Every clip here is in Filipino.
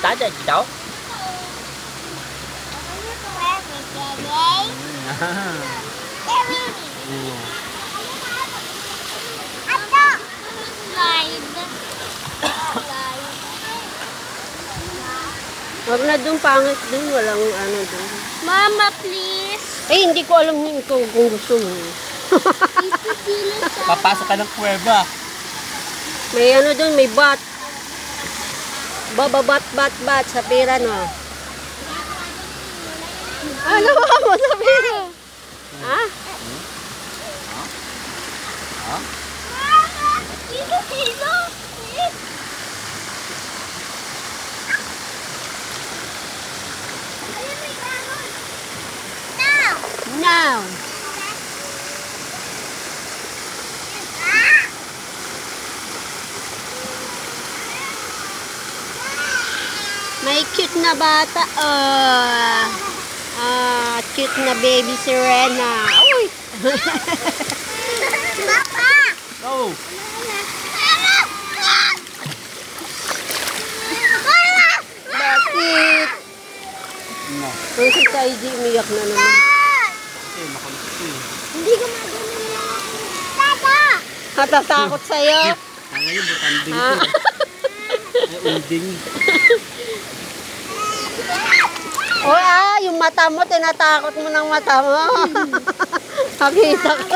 Tada daw. Wag na dun, pangit dun. Walang ano dun. Mama, please. Eh, hindi ko alam kung gusto mo. Papasok ka ng kuweba. May ano dun, may bat. Bat sa pira, no? Ano ba mo sa pira? Ha? Ha? Now. May cute na bata. Cute na baby Serena. Uy. Papa. Oh. Bakit? No. Ang si Taiji umiyak na naman. Eh, makulit eh. Hindi ko magano. Tata. Natatakot sa'yo? Kaya yun, butanding Ha? ko. Ay, ulding. Yung mata mo, tinatakot mo ng mata mo. Nakita ko.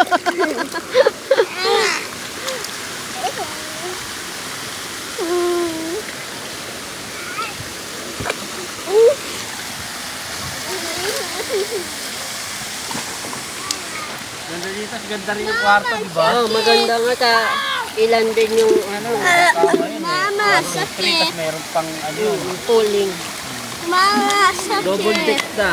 Ganda dito, ganda rin yung kwarto, di ba? Oh, maganda nga ka. Ilan din yung ano, Tama yun eh. Mama, 1, 2, 3, tas meron pang ano yun. pooling. Mama, sakit. Double deck na.